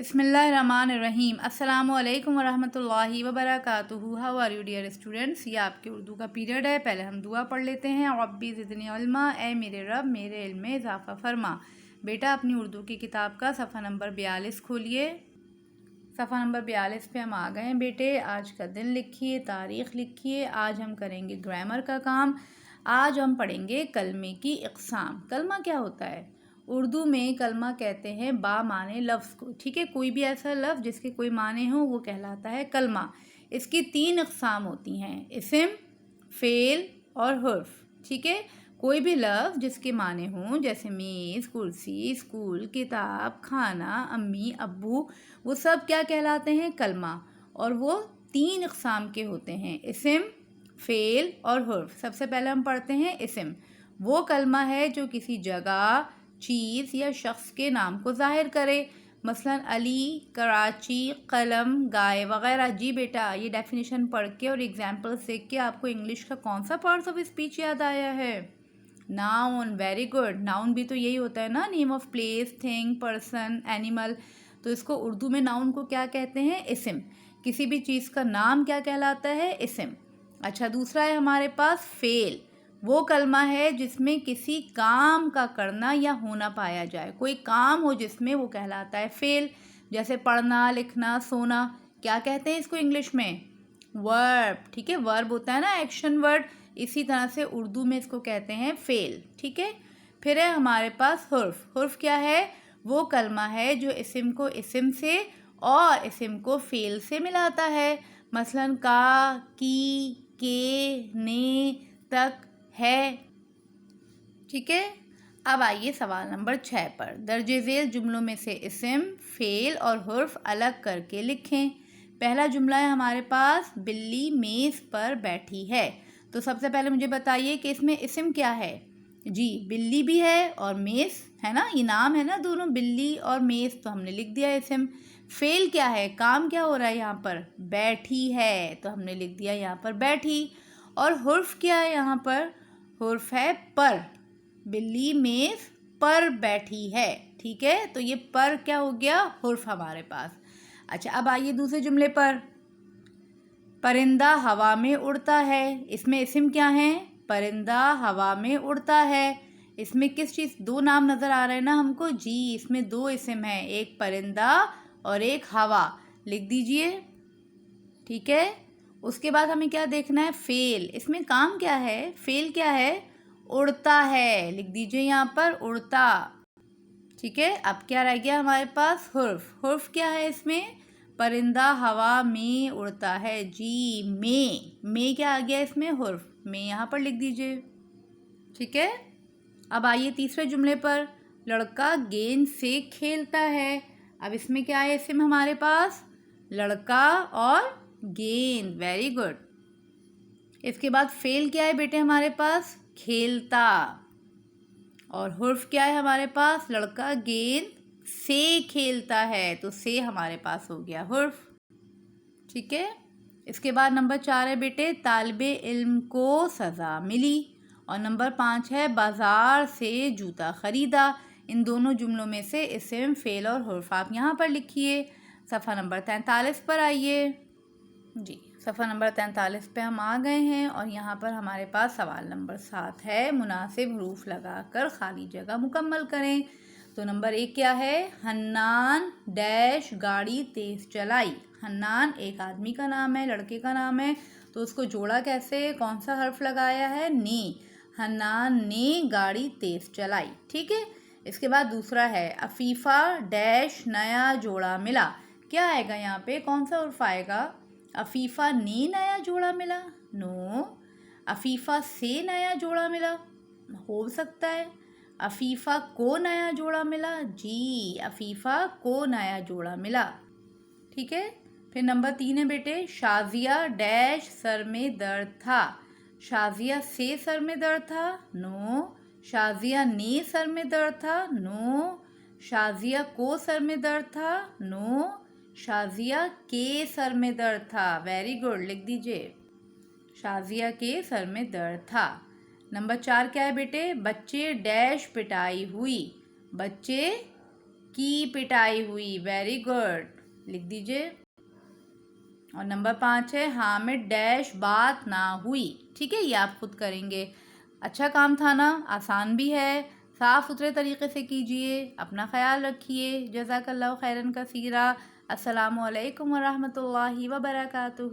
बिस्मिल्लाहिर्रहमानिर्रहीम। अस्सलामु अलैकुम वरहमतुल्लाहि वबरकातुहू। How are you dear students. ये आपके उर्दू का पीरियड है। पहले हम दुआ पढ़ लेते हैं। रब्बी ज़िदनी इल्मा, ए मेरे रब मेरे इल्म में इजाफ़ा फरमा। बेटा अपनी उर्दू की किताब का सफ़ा नंबर 42 खोलिए। सफ़ा नंबर 42 पे हम आ गए हैं बेटे। आज का दिन लिखिए, तारीख़ लिखिए। आज हम करेंगे ग्रामर का काम। आज हम पढ़ेंगे कलमे की इक़साम। कलमा क्या होता है? उर्दू में कलमा कहते हैं बा माने लफ्ज़ को। ठीक है, कोई भी ऐसा लफ्ज़ जिसके कोई माने हो वो कहलाता है कलमा। इसकी 3 इक़साम होती हैं, इस्म, फ़ेल और हुर्फ़। ठीक है, कोई भी लफ्ज़ जिसके माने हों जैसे मेज़, कुर्सी, स्कूल, किताब, खाना, अम्मी, अब्बू, वो सब क्या कहलाते हैं? कलमा। और वो 3 इक़साम के होते हैं, इस्म, फ़ेल और हुर्फ़। सबसे पहले हम पढ़ते हैं इस्म। वो कलमा है जो किसी जगह, चीज़ या शख्स के नाम को ज़ाहिर करे। मसलन अली, कराची, कलम, गाय वग़ैरह। जी बेटा, ये डेफिनेशन पढ़ के और एग्जाम्पल्स देख के आपको इंग्लिश का कौन सा पार्ट्स ऑफ स्पीच याद आया है? नाउन। Very good. नाउन भी तो यही होता है ना, name of place, thing, person, animal. तो इसको उर्दू में नाउन को क्या कहते हैं? इस्म। किसी भी चीज़ का नाम क्या कहलाता है? इस्म। अच्छा, दूसरा है हमारे पास फ़ेल। वो कलमा है जिसमें किसी काम का करना या होना पाया जाए। कोई काम हो जिसमें, वो कहलाता है फ़ेल। जैसे पढ़ना, लिखना, सोना। क्या कहते हैं इसको इंग्लिश में? वर्ब। ठीक है, वर्ब होता है ना, एक्शन वर्ड। इसी तरह से उर्दू में इसको कहते हैं फ़ेल। ठीक है, फिर है हमारे पास हुर्फ़। हुर्फ़ क्या है? वो कलमा है जो इस्म को इस्म से और इस्म को फ़ेल से मिलाता है। मसलन का, की, के, ने, तक, है। ठीक है, अब आइए सवाल नंबर 6 पर। दर्जे ज़ेल जुमलों में से इस्म, फ़ेल और हुर्फ़ अलग करके लिखें। पहला जुमला है हमारे पास, बिल्ली मेज़ पर बैठी है। तो सबसे पहले मुझे बताइए कि इसमें इस्म क्या है? जी, बिल्ली भी है और मेज़ है ना, ये नाम है ना दोनों, बिल्ली और मेज़, तो हमने लिख दिया इस्म। फ़ेल क्या है? काम क्या हो रहा है यहाँ पर? बैठी है, तो हमने लिख दिया यहाँ पर बैठी। और हुर्फ़ क्या है यहाँ पर? हुर्फ़ है पर। बिल्ली मेज़ पर बैठी है। ठीक है, तो ये पर क्या हो गया? हुर्फ़ हमारे पास। अच्छा, अब आइए दूसरे जुमले पर। परिंदा हवा में उड़ता है। इसमें इस्म क्या है? परिंदा हवा में उड़ता है। इसमें किस चीज़, 2 नाम नज़र आ रहे हैं ना हमको? जी, इसमें 2 इस्म हैं, एक परिंदा और एक हवा। लिख दीजिए। ठीक है, उसके बाद हमें क्या देखना है? फ़ेल। इसमें काम क्या है? फ़ेल क्या है? उड़ता है। लिख दीजिए यहाँ पर, उड़ता। ठीक है, अब क्या रह गया हमारे पास? हुर्फ़। हुर्फ़ क्या है इसमें? परिंदा हवा में उड़ता है। जी, में क्या आ गया इसमें? हुर्फ़। में यहाँ पर लिख दीजिए। ठीक है, अब आइए तीसरे जुमले पर। लड़का गेंद से खेलता है। अब इसमें क्या है इस्म हमारे पास? लड़का और गेंद। Very good. इसके बाद फ़ेल क्या है बेटे हमारे पास? खेलता। और हुर्फ़ क्या है हमारे पास? लड़का गेंद से खेलता है, तो से हमारे पास हो गया हुर्फ़। ठीक है, इसके बाद नंबर 4 है बेटे, तालिबे इल्म को सज़ा मिली। और नंबर 5 है, बाज़ार से जूता ख़रीदा। इन दोनों जुमलों में से इस्म, फ़ेल और हुर्फ़ आप यहाँ पर लिखिए। सफ़ा नंबर 43 पर आइए। जी, सफ़ा नंबर 43 पे हम आ गए हैं और यहाँ पर हमारे पास सवाल नंबर 7 है। मुनासिब हरूफ लगाकर खाली जगह मुकम्मल करें। तो नंबर 1 क्या है? हन्नान डैश गाड़ी तेज़ चलाई। हन्नान एक आदमी का नाम है, लड़के का नाम है, तो उसको जोड़ा कैसे? कौन सा हर्फ लगाया है? ने। हन्नान ने गाड़ी तेज़ चलाई। ठीक है, इसके बाद दूसरा है, अफ़ीफ़ा डैश नया जोड़ा मिला। क्या आएगा यहाँ पे? कौन सा हर्फ आएगा? अफ़ीफ़ा ने नया जोड़ा मिला? नो। अफ़ीफ़ा से नया जोड़ा मिला? हो सकता है। अफ़ीफ़ा को नया जोड़ा मिला? जी, अफ़ीफ़ा को नया जोड़ा मिला। ठीक है, फिर नंबर 3 है बेटे, शाज़िया डैश सर में दर्द था। शाज़िया से सर में दर्द था? नो। शाज़िया ने सर में दर्द था? नो। शाज़िया को सर में दर्द था? नो। शाज़िया के सर में दर्द था। वेरी गुड, लिख दीजिए। शाज़िया के सर में दर्द था। नंबर 4 क्या है बेटे? बच्चे डैश पिटाई हुई। बच्चे کی پٹائی ہوئی، ویری گڈ، لکھ دیجئے۔ اور نمبر 5 ہے حامد ڈیش بات نہ ہوئی، ٹھیک ہے، یہ آپ خود کریں گے۔ اچھا کام تھا نا، آسان بھی ہے، صاف ستھرے طریقے سے کیجئے، اپنا خیال رکھیے۔ جزاک اللہ خیراً کثیرا۔ السلام علیکم ورحمۃ اللہ وبرکاتہ۔